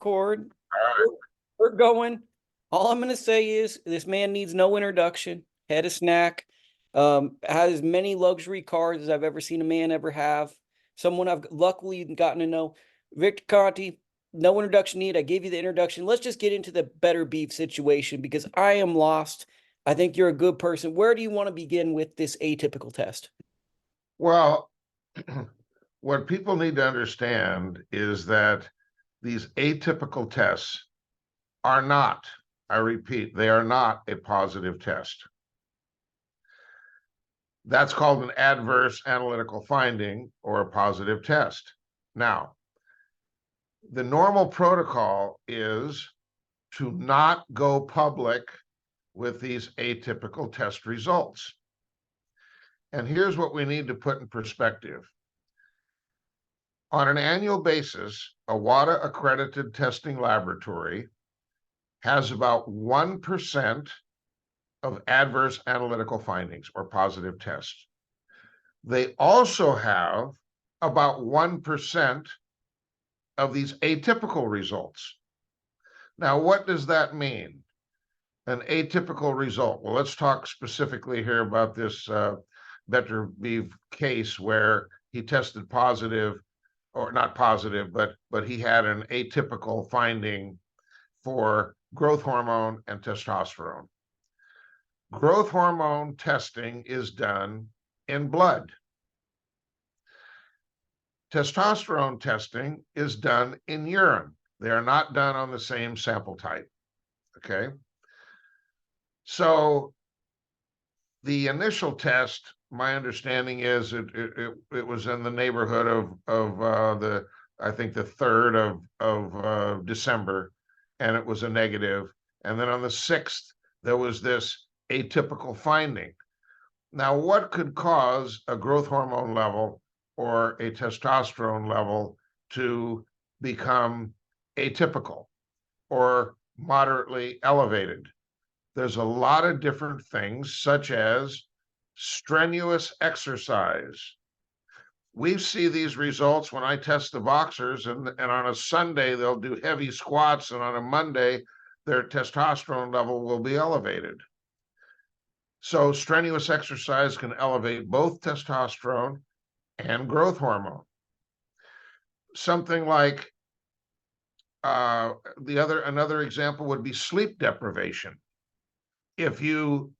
record. All right. We're going. All I'm going to say is this man needs no introduction. Head of SNAC. Has as many luxury cars as I've ever seen a man ever have. Someone I've luckily gotten to know. Victor Conte, no introduction needed. I gave you the introduction. Let's just get into the better beef situation because I am lost. I think you're a good person. Where do you want to begin with this atypical test? Well, what people need to understand is that these atypical tests are not, I repeat, they are not a positive test. That's called an adverse analytical finding or a positive test. Now, the normal protocol is to not go public with these atypical test results. And here's what we need to put in perspective. On an annual basis, a WADA accredited testing laboratory has about 1% of adverse analytical findings or positive tests. They also have about 1% of these atypical results. Now, what does that mean? An atypical result. Well, let's talk specifically here about this Beterbiev case where he tested positive, or not positive, but he had an atypical finding for growth hormone and testosterone. Growth hormone testing is done in blood. Testosterone testing is done in urine. They are not done on the same sample type, okay? So the initial test, my understanding is it was in the neighborhood of I think the 3rd of December, and it was a negative. And then on the 6th, there was this atypical finding. Now, what could cause a growth hormone level or a testosterone level to become atypical or moderately elevated? There's a lot of different things, such as strenuous exercise. We see these results when I test the boxers, and on a Sunday, they'll do heavy squats, and on a Monday, their testosterone level will be elevated. So strenuous exercise can elevate both testosterone and growth hormone. Something like another example would be sleep deprivation. If you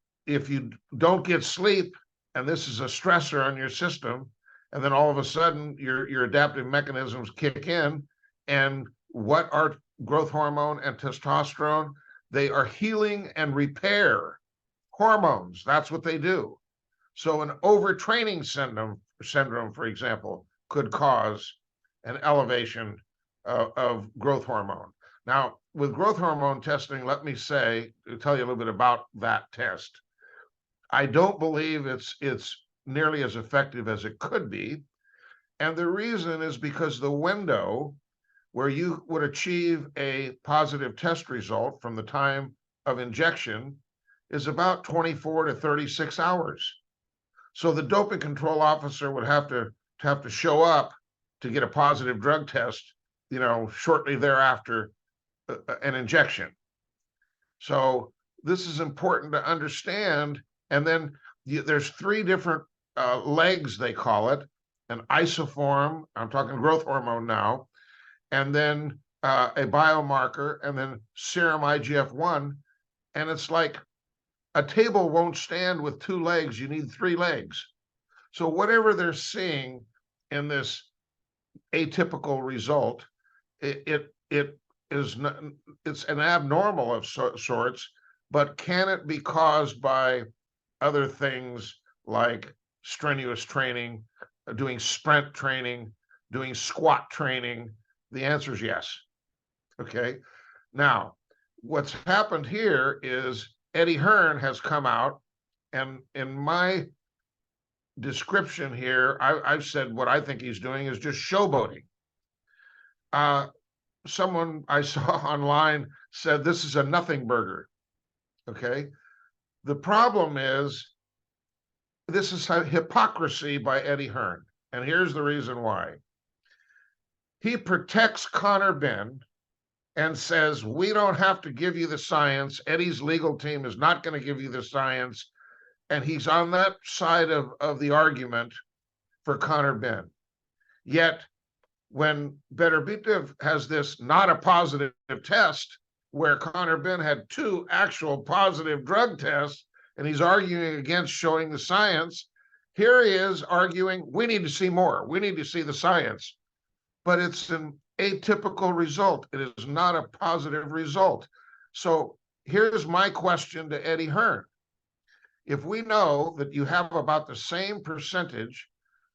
don't get sleep, and this is a stressor on your system, and then all of a sudden your adaptive mechanisms kick in, and what are growth hormone and testosterone? They are healing and repair hormones. That's what they do. So an overtraining syndrome, for example, could cause an elevation of growth hormone. Now, with growth hormone testing, let me tell you a little bit about that test. I don't believe it's nearly as effective as it could be. And the reason is because the window where you would achieve a positive test result from the time of injection is about 24 to 36 hours. So the doping control officer would have to show up to get a positive drug test, shortly thereafter an injection. So this is important to understand. And then there's 3 different legs, they call it, an isoform, I'm talking growth hormone now, and then a biomarker, and then serum IGF-1. And it's like a table won't stand with 2 legs, you need 3 legs. So whatever they're seeing in this atypical result, it's an abnormal of sorts, but can it be caused by other things like strenuous training, doing sprint training, doing squat training? The answer is yes. Okay. Now, what's happened here is Eddie Hearn has come out, and in my description here, I've said what I think he's doing is just showboating. Someone I saw online said this is a nothing burger. Okay. The problem is this is hypocrisy by Eddie Hearn. And here's the reason why. He protects Conor Benn and says, we don't have to give you the science. Eddie's legal team is not going to give you the science. And he's on that side of the argument for Conor Benn. Yet when Beterbiev has this not a positive test, where Conor Benn had 2 actual positive drug tests, and he's arguing against showing the science, here he is arguing, we need to see more. We need to see the science. But it's an atypical result. It is not a positive result. So here's my question to Eddie Hearn. If we know that you have about the same percentage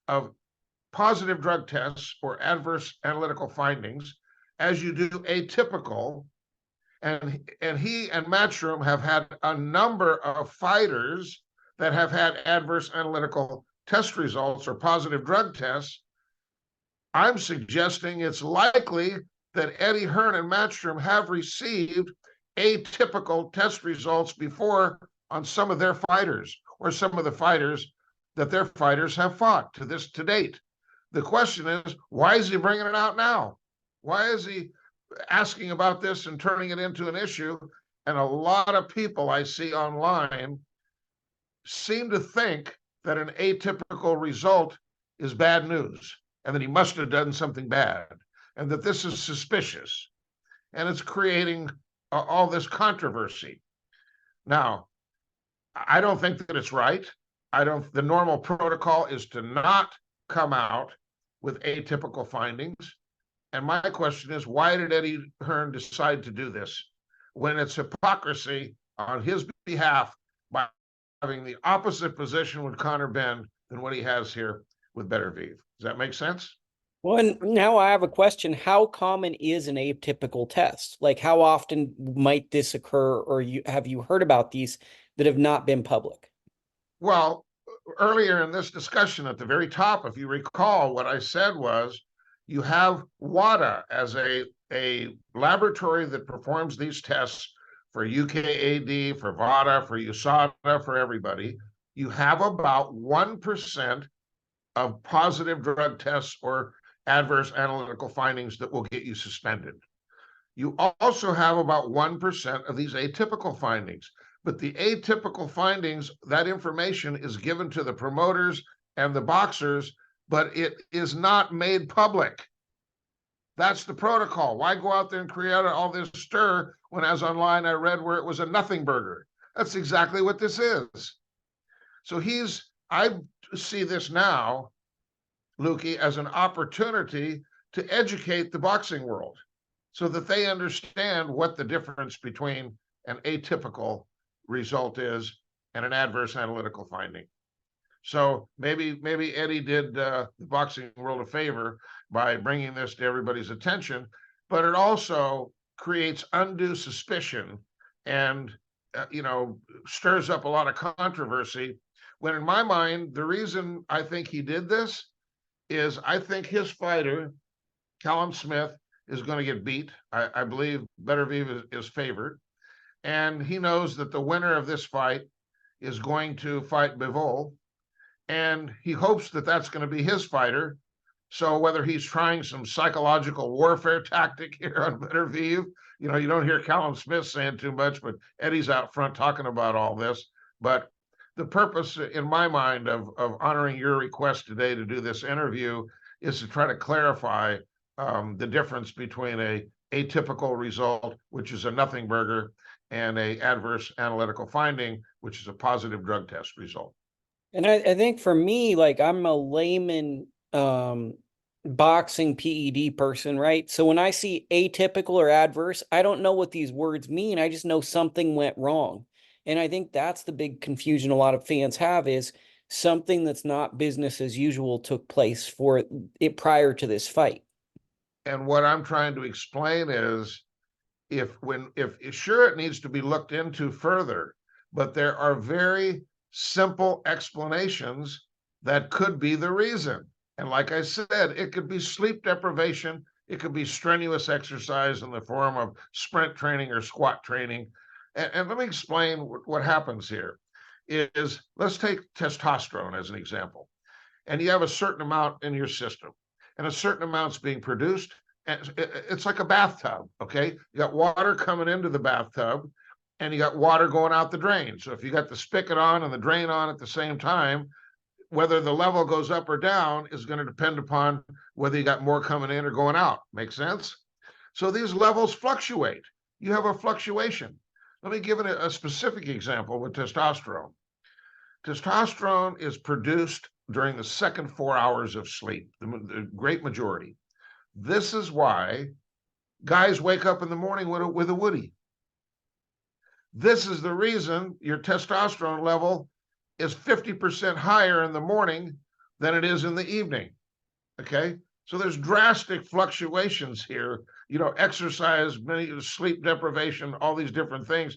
of positive drug tests or adverse analytical findings as you do atypical, and he and Matchroom have had a number of fighters that have had adverse analytical test results or positive drug tests, I'm suggesting it's likely that Eddie Hearn and Matchroom have received atypical test results before on some of their fighters, or some of the fighters that their fighters have fought to date. The question is, why is he bringing it out now? Why is he asking about this and turning it into an issue? And a lot of people I see online seem to think that an atypical result is bad news, and that he must have done something bad, and that this is suspicious, and it's creating all this controversy. Now, I don't think that it's right. The normal protocol is to not come out with atypical findings. And my question is, why did Eddie Hearn decide to do this when it's hypocrisy on his behalf by having the opposite position with Conor Benn than what he has here with Beterbiev? Does that make sense? Well, and now I have a question. How common is an atypical test? Like, how often might this occur, or have you heard about these that have not been public? Well, earlier in this discussion at the very top, if you recall, what I said was you have WADA as a laboratory that performs these tests for UKAD, for VADA, for USADA, for everybody. You have about 1% of positive drug tests or adverse analytical findings that will get you suspended. You also have about 1% of these atypical findings. But the atypical findings, that information is given to the promoters and the boxers, but it is not made public. That's the protocol. Why go out there and create all this stir when, as online I read, where it was a nothing burger? That's exactly what this is. So I see this now, Lukie, as an opportunity to educate the boxing world so that they understand what the difference between an atypical result is and an adverse analytical finding. So maybe Eddie did the boxing world a favor by bringing this to everybody's attention, but it also creates undue suspicion and stirs up a lot of controversy, when in my mind, the reason I think he did this is I think his fighter, Callum Smith, is going to get beat. I believe Beterbiev is favored. And he knows that the winner of this fight is going to fight Bivol. And he hopes that that's going to be his fighter. So whether he's trying some psychological warfare tactic here on Beterbiev, you don't hear Callum Smith saying too much, but Eddie's out front talking about all this. But the purpose, in my mind, of honoring your request today to do this interview is to try to clarify the difference between a atypical result, which is a nothing burger, and a adverse analytical finding, which is a positive drug test result. And I think for me, like, I'm a layman boxing PED person, right? So when I see atypical or adverse, I don't know what these words mean. I just know something went wrong. And I think that's the big confusion a lot of fans have, is something that's not business as usual took place for it prior to this fight. And what I'm trying to explain is, if sure, it needs to be looked into further, but there are very simple explanations that could be the reason. And like I said, it could be sleep deprivation. It could be strenuous exercise in the form of sprint training or squat training. And let me explain what happens here. Is, let's take testosterone as an example. And you have a certain amount in your system, and a certain amount's being produced it's like a bathtub, okay? You got water coming into the bathtub and you got water going out the drain. So if you got the spigot on and the drain on at the same time, whether the level goes up or down is going to depend upon whether you got more coming in or going out. Make sense? So these levels fluctuate. You have a fluctuation. Let me give it a specific example with testosterone. Testosterone is produced during the second 4 hours of sleep, the great majority. This is why guys wake up in the morning with a woody. This is the reason your testosterone level is 50% higher in the morning than it is in the evening. Okay, so there's drastic fluctuations here. You know, exercise, many sleep deprivation, all these different things.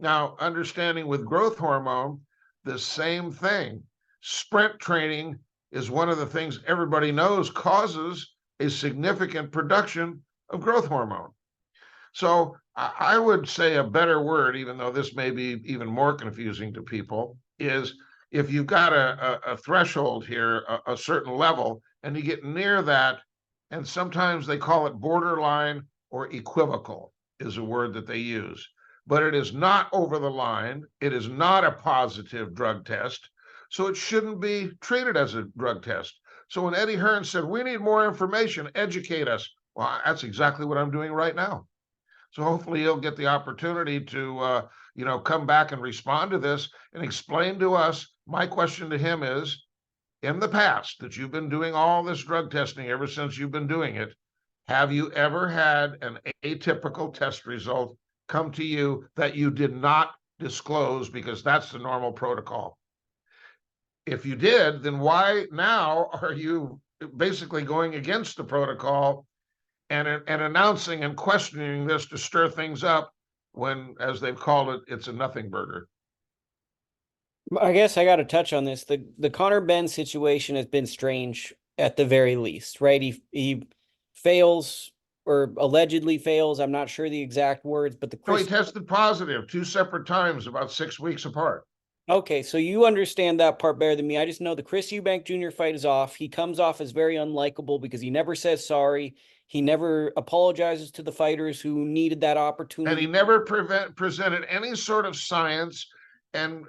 Now, understanding with growth hormone, the same thing. Sprint training is one of the things everybody knows causes a significant production of growth hormone. So I would say a better word, even though this may be even more confusing to people, is if you've got a threshold here, a certain level, and you get near that, and sometimes they call it borderline or equivocal is a word that they use, but it is not over the line. It is not a positive drug test, so it shouldn't be treated as a drug test. So when Eddie Hearn said, we need more information, educate us, well, that's exactly what I'm doing right now. So hopefully he'll get the opportunity to, come back and respond to this and explain to us. My question to him is, in the past that you've been doing all this drug testing ever since you've been doing it, have you ever had an atypical test result come to you that you did not disclose because that's the normal protocol? If you did, then why now are you basically going against the protocol and announcing and questioning this to stir things up when, as they've called it, it's a nothing burger? I guess I got to touch on this. The Conor Benn situation has been strange at the very least, right? He fails or allegedly fails. I'm not sure the exact words, but So he tested positive 2 separate times, about 6 weeks apart. Okay, so you understand that part better than me. I just know the Chris Eubank Jr. fight is off. He comes off as very unlikable because he never says sorry. He never apologizes to the fighters who needed that opportunity. And he never presented any sort of science. And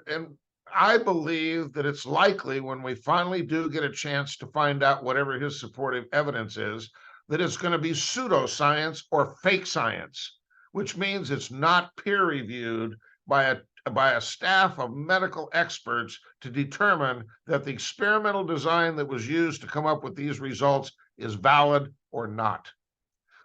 I believe that it's likely when we finally do get a chance to find out whatever his supportive evidence is, that it's going to be pseudoscience or fake science, which means it's not peer reviewed by a staff of medical experts to determine that the experimental design that was used to come up with these results is valid or not.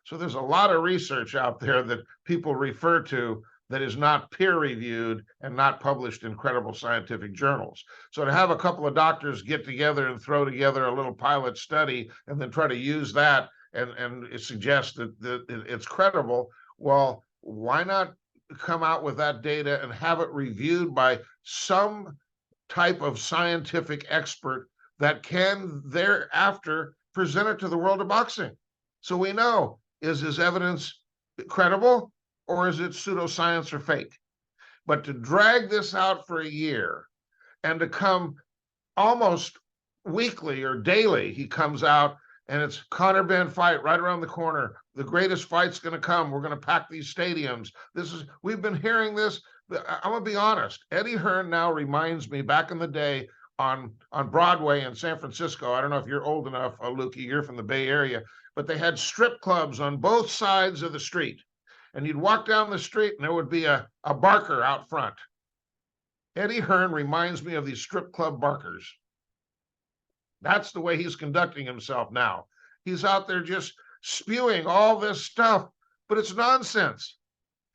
So there's a lot of research out there that people refer to that is not peer reviewed and not published in credible scientific journals. So to have a couple of doctors get together and throw together a little pilot study and then try to use that and suggest that it's credible, well, why not come out with that data and have it reviewed by some type of scientific expert that can thereafter present it to the world of boxing? So we know, is his evidence credible or is it pseudoscience or fake? But to drag this out for a year and to come almost weekly or daily, he comes out and it's Conor Benn fight right around the corner. The greatest fight's going to come. We're going to pack these stadiums. We've been hearing this. I'm going to be honest. Eddie Hearn now reminds me back in the day on Broadway in San Francisco. I don't know if you're old enough, Lukie, you're from the Bay Area, but they had strip clubs on both sides of the street. And you'd walk down the street and there would be a barker out front. Eddie Hearn reminds me of these strip club barkers. That's the way he's conducting himself now. He's out there just spewing all this stuff, but it's nonsense.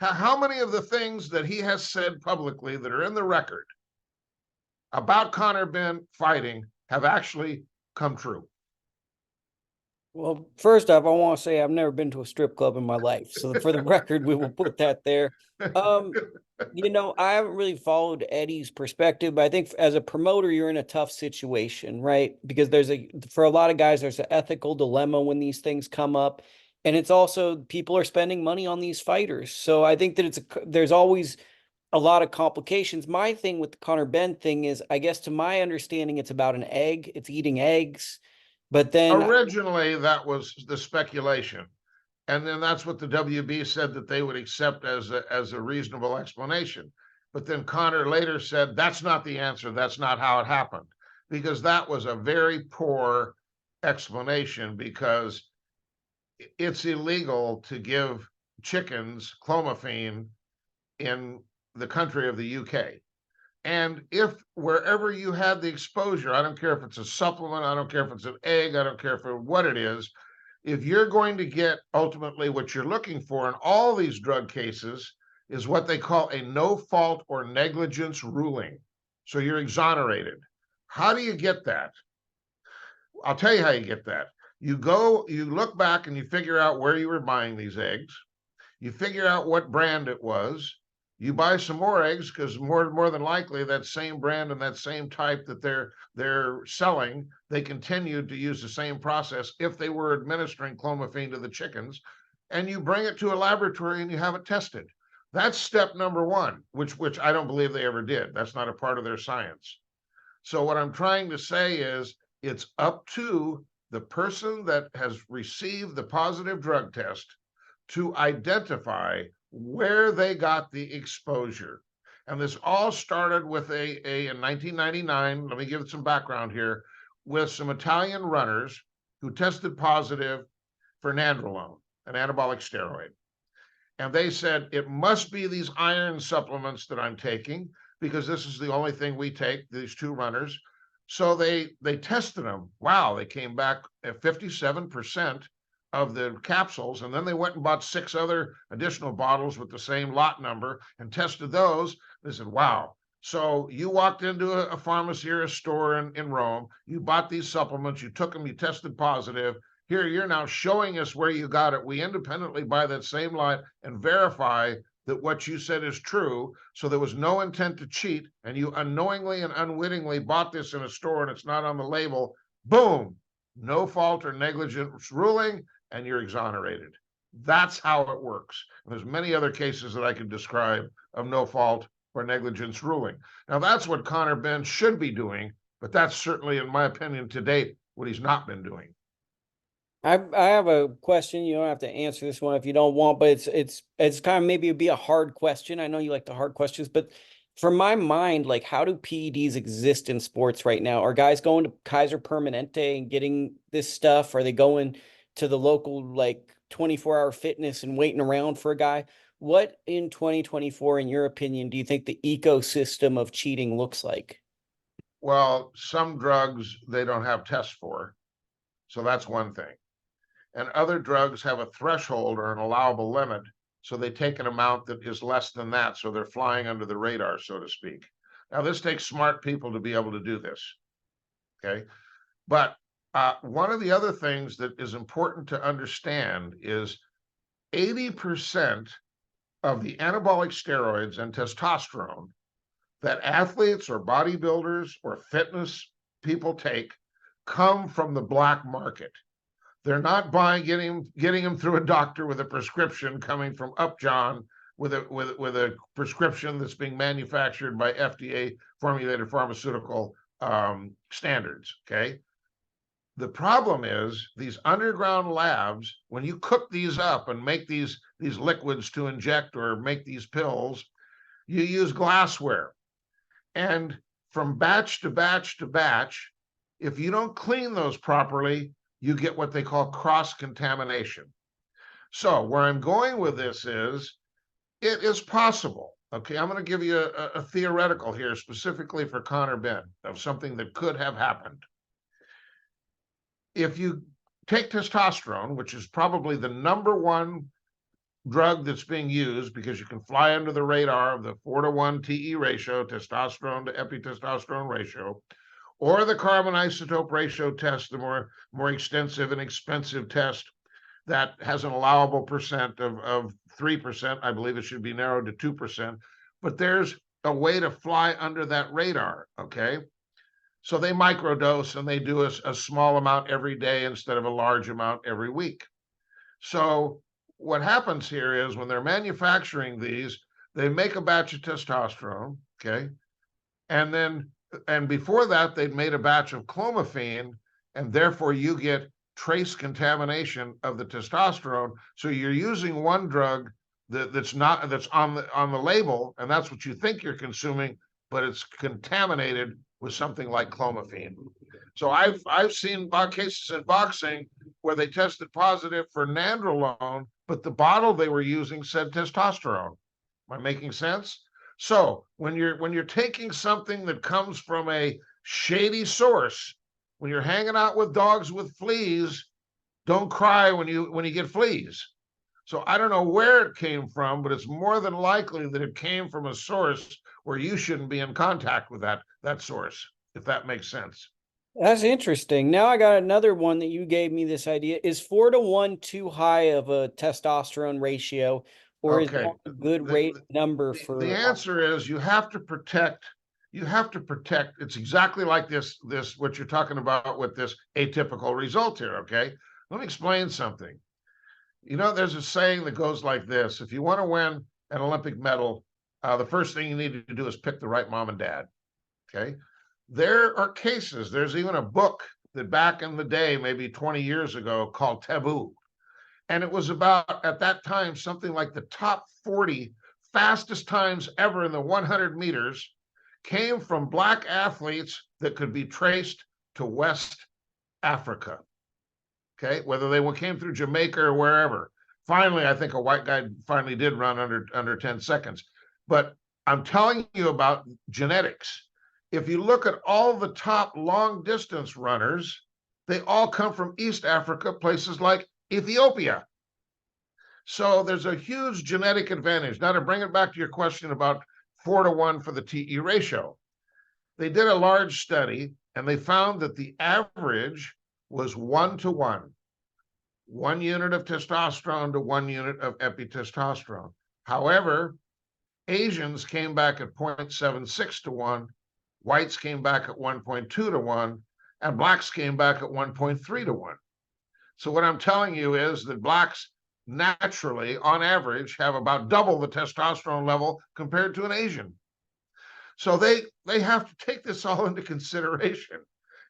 How many of the things that he has said publicly that are in the record about Conor Benn fighting have actually come true? Well, first off, I want to say I've never been to a strip club in my life. So for the record, we will put that there. I haven't really followed Eddie's perspective, but I think as a promoter, you're in a tough situation, right? Because for a lot of guys, there's an ethical dilemma when these things come up. And it's also, people are spending money on these fighters. So I think that there's always a lot of complications. My thing with the Conor Benn thing is, I guess to my understanding, it's about an egg. It's eating eggs. But then originally that was the speculation. And then that's what the WB said that they would accept as a reasonable explanation. But then Conor later said, that's not the answer. That's not how it happened, because that was a very poor explanation, because it's illegal to give chickens clomiphene in the country of the UK. And if wherever you had the exposure, I don't care if it's a supplement, I don't care if it's an egg, I don't care for what it is, if you're going to get ultimately what you're looking for in all these drug cases is what they call a no fault or negligence ruling. So you're exonerated. How do you get that? I'll tell you how you get that. You look back and you figure out where you were buying these eggs. You figure out what brand it was. You buy some more eggs, because more than likely that same brand and that same type that they're selling, they continued to use the same process if they were administering clomiphene to the chickens, and you bring it to a laboratory and you have it tested. That's step number one, which I don't believe they ever did. That's not a part of their science. So what I'm trying to say is it's up to the person that has received the positive drug test to identify where they got the exposure. And this all started with in 1999, let me give it some background here, with some Italian runners who tested positive for nandrolone, an anabolic steroid. And they said, it must be these iron supplements that I'm taking, because this is the only thing we take, these two runners. So they tested them. Wow, they came back at 57% of the capsules, and then they went and bought 6 other additional bottles with the same lot number and tested those. They said, wow. So you walked into a pharmacy or a store in Rome, you bought these supplements, you took them, you tested positive. Here, you're now showing us where you got it. We independently buy that same lot and verify that what you said is true. So there was no intent to cheat, and you unknowingly and unwittingly bought this in a store and it's not on the label. Boom, no fault or negligence ruling, and you're exonerated. That's how it works. And there's many other cases that I could describe of no fault or negligence ruling. Now, that's what Conor Benn should be doing, but that's certainly, in my opinion, to date, what he's not been doing. I have a question. You don't have to answer this one if you don't want, but it's kind of, maybe it'd be a hard question. I know you like the hard questions, but from my mind, like, how do PEDs exist in sports right now? Are guys going to Kaiser Permanente and getting this stuff? Are they going to the local, like, 24-hour fitness and waiting around for a guy? What in 2024, in your opinion, do you think the ecosystem of cheating looks like? Well, some drugs they don't have tests for, so that's one thing. And other drugs have a threshold or an allowable limit, so they take an amount that is less than that, so they're flying under the radar, so to speak. Now, this takes smart people to be able to do this, okay? But one of the other things that is important to understand is 80% of the anabolic steroids and testosterone that athletes or bodybuilders or fitness people take come from the black market. They're not getting them through a doctor with a prescription coming from Upjohn with a prescription that's being manufactured by FDA formulated pharmaceutical standards. Okay. The problem is these underground labs, when you cook these up and make these liquids to inject or make these pills, you use glassware. And from batch to batch to batch, if you don't clean those properly, you get what they call cross-contamination. So where I'm going with this is, it is possible. Okay, I'm going to give you a theoretical here, specifically for Conor Benn, of something that could have happened. If you take testosterone, which is probably the #1 drug that's being used, because you can fly under the radar of the 4-to-1 TE ratio, testosterone to epitestosterone ratio, or the carbon isotope ratio test, the more extensive and expensive test that has an allowable percent of 3%. I believe it should be narrowed to 2%, but there's a way to fly under that radar, okay? So they microdose and they do a small amount every day instead of a large amount every week. So what happens here is when they're manufacturing these, they make a batch of testosterone, okay? And before that, they'd made a batch of clomiphene, and therefore you get trace contamination of the testosterone. So you're using one drug that's on the label, and that's what you think you're consuming, but it's contaminated with something like clomiphene. So I've seen cases in boxing where they tested positive for nandrolone, but the bottle they were using said testosterone. Am I making sense? So when you're taking something that comes from a shady source, when you're hanging out with dogs with fleas, don't cry when you get fleas. So I don't know where it came from, but it's more than likely that it came from a source where you shouldn't be in contact with that source, if that makes sense. That's interesting. Now I got another one that you gave me this idea. Is 4-to-1 too high of a testosterone ratio, or is Okay. that a good rate number for The answer is you have to protect. It's exactly like this what you're talking about with this atypical result here. Okay. Let me explain something. There's a saying that goes like this: if you want to win an Olympic medal, the first thing you need to do is pick the right mom and dad. Okay. There are cases, there's even a book that back in the day, maybe 20 years ago, called Taboo. And it was about, at that time, something like the top 40 fastest times ever in the 100 meters came from Black athletes that could be traced to West Africa. Okay, whether they came through Jamaica or wherever. Finally, I think a white guy finally did run under 10 seconds. But I'm telling you about genetics. If you look at all the top long distance runners, they all come from East Africa, places like Ethiopia. So there's a huge genetic advantage. Now, to bring it back to your question about 4-to-1 for the TE ratio, they did a large study and they found that the average was 1-to-1, 1 unit of testosterone to 1 unit of epitestosterone. However, Asians came back at 0.76-to-1, whites came back at 1.2-to-1, and blacks came back at 1.3-to-1. So what I'm telling you is that blacks naturally, on average, have about double the testosterone level compared to an Asian. So they have to take this all into consideration.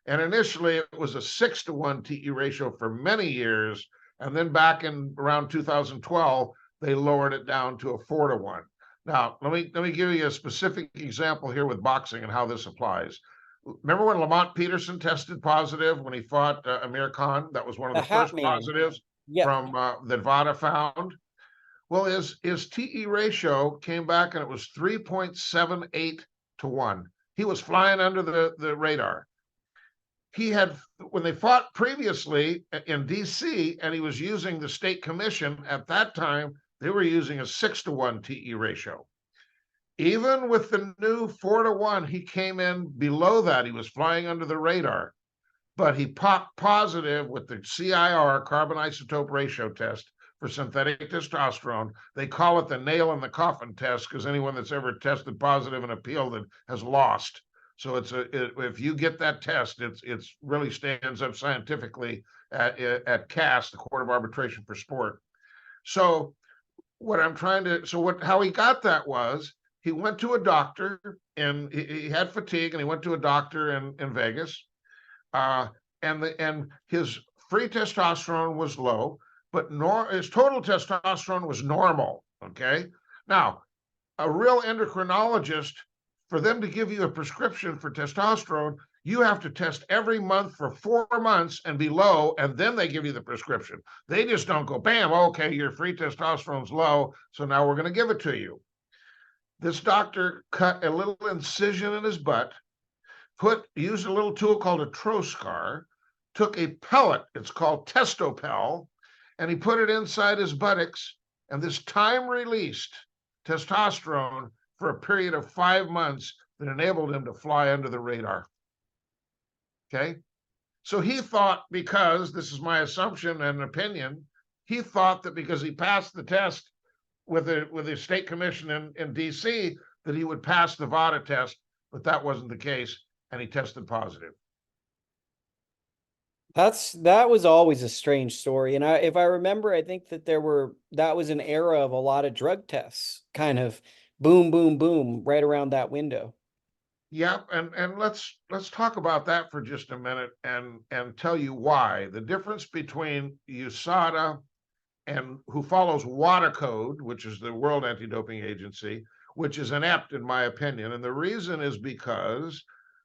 And initially, it was a 6-to-1 TE ratio for many years. And then back in around 2012, they lowered it down to a 4-to-1. Now, let me give you a specific example here with boxing and how this applies. Remember when Lamont Peterson tested positive when he fought Amir Khan? That was one of the first positives from that VADA found. Well, his TE ratio came back and it was 3.78-to-1. He was flying under the radar. He had, when they fought previously in DC, and he was using the state commission at that time, they were using a 6-to-1 TE ratio. Even with the new 4-to-1, he came in below that. He was flying under the radar, but he popped positive with the CIR, carbon isotope ratio test, for synthetic testosterone. They call it the nail in the coffin test because anyone that's ever tested positive and appealed it has lost. So if you get that test, it's really stands up scientifically at CAS, the Court of Arbitration for Sport. So how he got that was he went to a doctor and he had fatigue and he went to a doctor in Vegas, and his free testosterone was low, but his total testosterone was normal. Okay, now a real endocrinologist, for them to give you a prescription for testosterone, you have to test every month for 4 months and be low, and then they give you the prescription. They just don't go, bam, okay, your free testosterone's low, so now we're going to give it to you. This doctor cut a little incision in his butt, used a little tool called a Troscar, took a pellet, it's called Testopel, and he put it inside his buttocks, and this time-released testosterone for a period of 5 months that enabled him to fly under the radar. Okay? So he thought, because, this is my assumption and opinion, he thought that because he passed the test with the state commission in DC, that he would pass the VADA test, but that wasn't the case, and he tested positive. That was always a strange story. And if I remember, I think that that was an era of a lot of drug tests, kind of boom, boom, boom, right around that window. Yep, and let's talk about that for just a minute and tell you why. The difference between USADA and who follows WADA code, which is the World Anti-Doping Agency, which is inept in my opinion. And the reason is because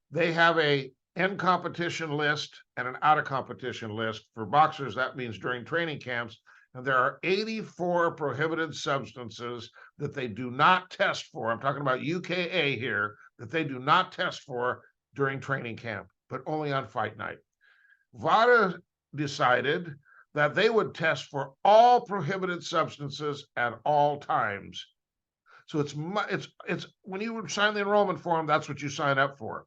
they have a in competition list and an out of competition list. For boxers, that means during training camps. And there are 84 prohibited substances that they do not test for. I'm talking about UKA here, that they do not test for during training camp, but only on fight night. VADA decided that they would test for all prohibited substances at all times. So it's when you sign the enrollment form, that's what you sign up for.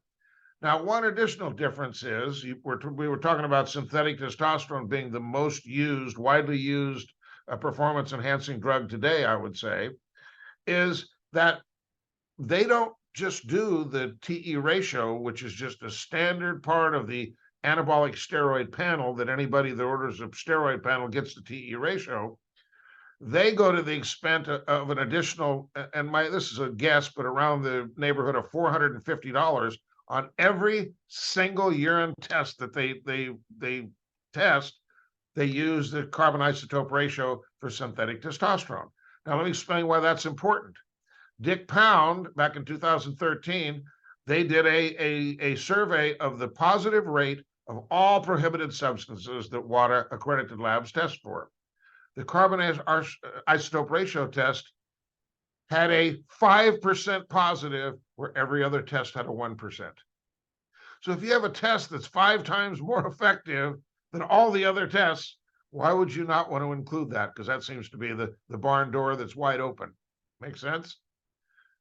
Now, one additional difference is we were talking about synthetic testosterone being the most used, widely used performance enhancing drug today, I would say, is that they don't just do the TE ratio, which is just a standard part of the anabolic steroid panel that anybody that orders a steroid panel gets the TE ratio. They go to the expense of an additional, and this is a guess, but around the neighborhood of $450 on every single urine test that they test. They use the carbon isotope ratio for synthetic testosterone. Now, let me explain why that's important. Dick Pound, back in 2013, they did a survey of the positive rate of all prohibited substances that WADA accredited labs test for. The carbon isotope ratio test had a 5% positive where every other test had a 1%. So if you have a test that's 5 times more effective than all the other tests, why would you not want to include that? Because that seems to be the barn door that's wide open. Make sense?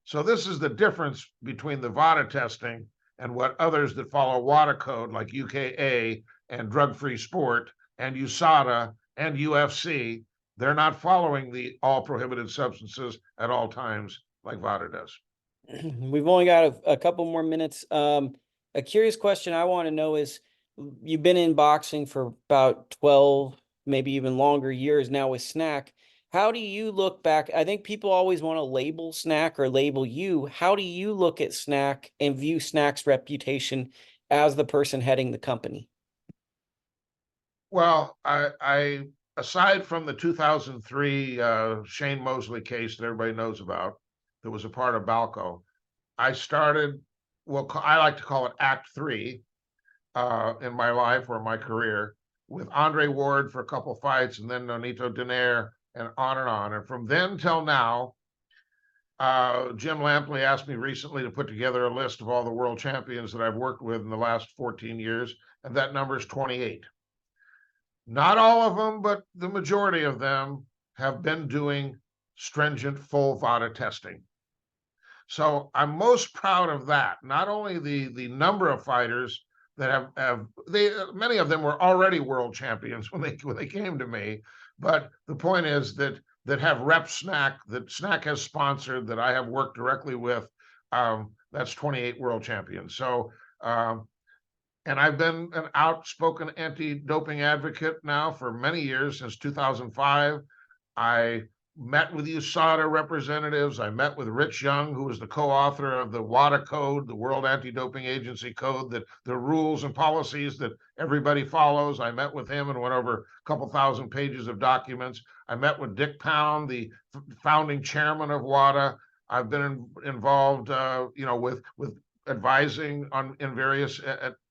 So this is the difference between the VADA testing and what others that follow WADA code like UKA and Drug-Free Sport and USADA and UFC, they're not following the all prohibited substances at all times like VADA does. We've only got a couple more minutes. A curious question I want to know is, you've been in boxing for about 12, maybe even longer years now with SNAC. How do you look back? I think people always want to label SNAC or label you. How do you look at SNAC and view SNAC's reputation as the person heading the company? Well, I aside from the 2003 Shane Mosley case that everybody knows about, that was a part of Balco, I started, well, I like to call it Act 3 in my life or my career, with Andre Ward for a couple fights, and then Nonito Donaire, and on and on. And from then till now, Jim Lampley asked me recently to put together a list of all the world champions that I've worked with in the last 14 years, and that number is 28. Not all of them, but the majority of them have been doing stringent full VADA testing. So I'm most proud of that. Not only the number of fighters that many of them were already world champions when they came to me, but the point is that have rep SNAC, that SNAC has sponsored, that I have worked directly with. That's 28 world champions. So and I've been an outspoken anti-doping advocate now for many years, since 2005. I met with USADA representatives. I met with Rich Young, who was the co-author of the WADA code, the World Anti-Doping Agency code, that the rules and policies that everybody follows. I met with him and went over a couple thousand pages of documents. I met with Dick Pound, the founding chairman of WADA. I've been involved, with advising in various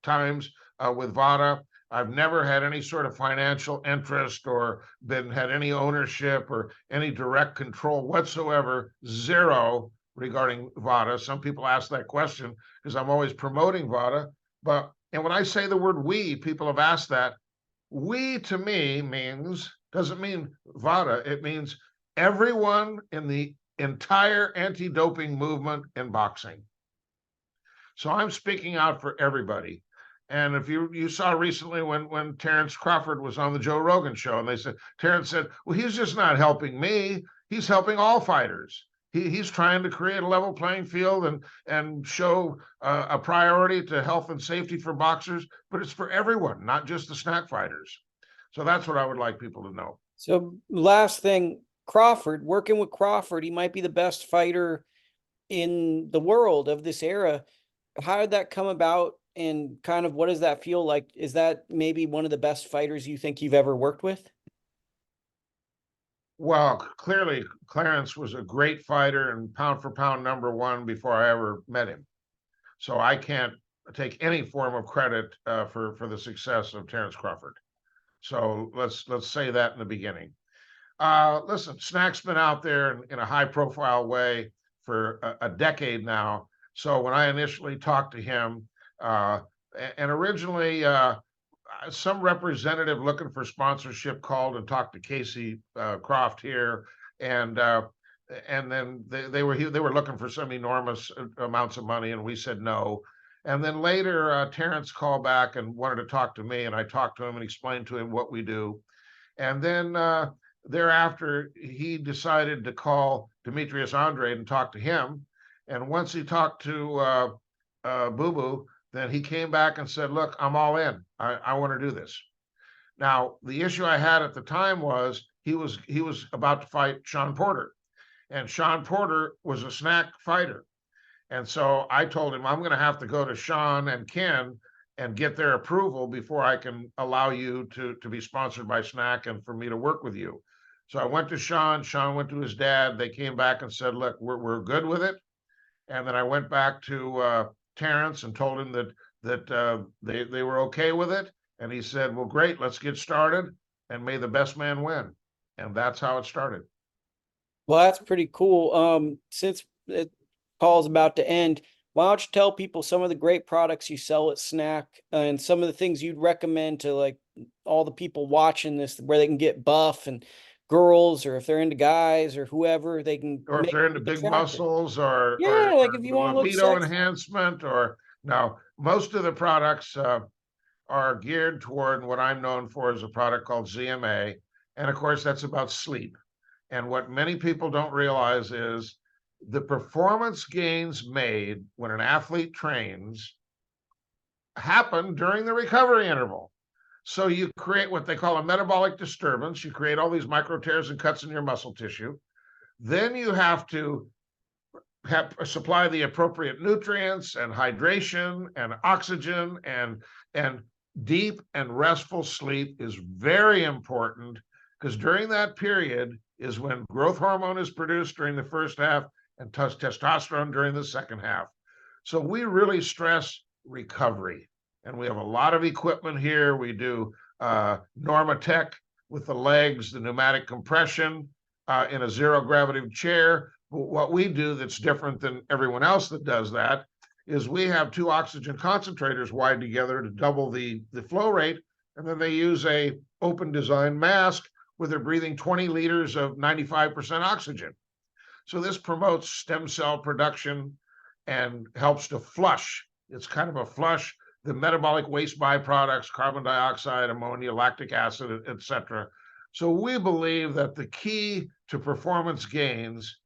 times with VADA. I've never had any sort of financial interest or had any ownership or any direct control whatsoever, zero, regarding VADA. Some people ask that question because I'm always promoting VADA. And when I say the word we, people have asked that. We, to me, doesn't mean VADA. It means everyone in the entire anti-doping movement in boxing. So I'm speaking out for everybody. And if you saw recently when Terence Crawford was on the Joe Rogan show, and Terence said, well, he's just not helping me. He's helping all fighters. He's trying to create a level playing field and show a priority to health and safety for boxers, but it's for everyone, not just the SNAC fighters. So that's what I would like people to know. So last thing, Crawford, working with Crawford, he might be the best fighter in the world of this era. how did that come about, and kind of what does that feel like? Is that maybe one of the best fighters you think you've ever worked with? Well, clearly Clarence was a great fighter and pound for pound #1 before I ever met him. So I can't take any form of credit for the success of Terence Crawford. So let's say that in the beginning. Listen, SNAC's been out there in a high profile way for a decade now. So when I initially talked to him, and originally some representative looking for sponsorship called and talked to Casey Croft here, and then they were looking for some enormous amounts of money, and we said no. And then later, Terence called back and wanted to talk to me, and I talked to him and explained to him what we do. And then thereafter, he decided to call Demetrius Andrade and talk to him. And once he talked to Boo Boo, then he came back and said, "Look, I'm all in. I want to do this." Now, the issue I had at the time was he was about to fight Sean Porter, and Sean Porter was a SNAC fighter. And so I told him, I'm going to have to go to Sean and Ken and get their approval before I can allow you to be sponsored by SNAC and for me to work with you. So I went to Sean. Sean went to his dad. They came back and said, "Look, we're good with it." And then I went back to Terence and told him that they were okay with it. And he said, "Well, great, let's get started, and may the best man win." And that's how it started. Well, that's pretty cool. Since the call is about to end, why don't you tell people some of the great products you sell at SNAC, and some of the things you'd recommend to like all the people watching this, where they can get buff, and girls, or if they're into guys or whoever, they can Or if make they're into it big attractive. muscles or Yeah, like if you want to look libido sexy. enhancement, or no, most of the products are geared toward what I'm known for as a product called ZMA. And of course, that's about sleep. And what many people don't realize is the performance gains made when an athlete trains happen during the recovery interval. So you create what they call a metabolic disturbance. You create all these micro tears and cuts in your muscle tissue. Then you have to supply the appropriate nutrients and hydration and oxygen, and deep and restful sleep is very important, because during that period is when growth hormone is produced during the first half and testosterone during the second half. So we really stress recovery, and we have a lot of equipment here. We do Normatec with the legs, the pneumatic compression in a zero gravity chair. What we do that's different than everyone else that does that is we have 2 oxygen concentrators wired together to double the flow rate, and then they use a open design mask where they're breathing 20 liters of 95% oxygen. So this promotes stem cell production and helps to flush. It's kind of a flush the metabolic waste byproducts, carbon dioxide, ammonia, lactic acid, etc. So we believe that the key to performance gains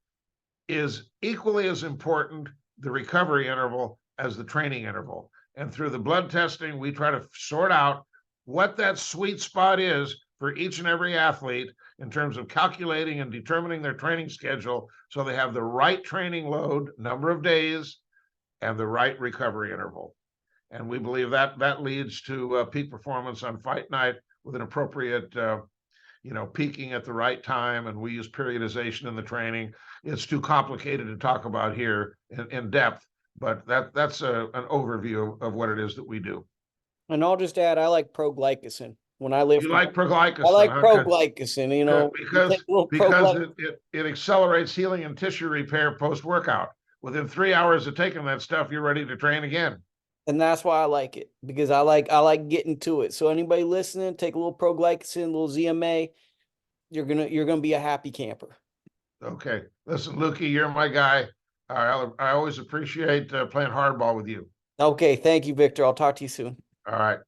is equally as important, the recovery interval, as the training interval. And through the blood testing, we try to sort out what that sweet spot is for each and every athlete in terms of calculating and determining their training schedule, so they have the right training load, number of days, and the right recovery interval. And we believe that that leads to peak performance on fight night with an appropriate peaking at the right time. And we use periodization in the training. It's too complicated to talk about here in depth, but that's an overview of what it is that we do. And I'll just add, I like proglycin. When I lift, You like I proglycin, like huh? proglycin. Good, You take a little because proglycin, it accelerates healing and tissue repair post-workout. Within 3 hours of taking that stuff, you're ready to train again. and that's why I like it, because I like getting to it. So anybody listening, take a little proglycin, a little ZMA. You're gonna be a happy camper. Okay. Listen, Lukie, you're my guy. I always appreciate playing hardball with you. Okay, thank you, Victor. I'll talk to you soon. All right.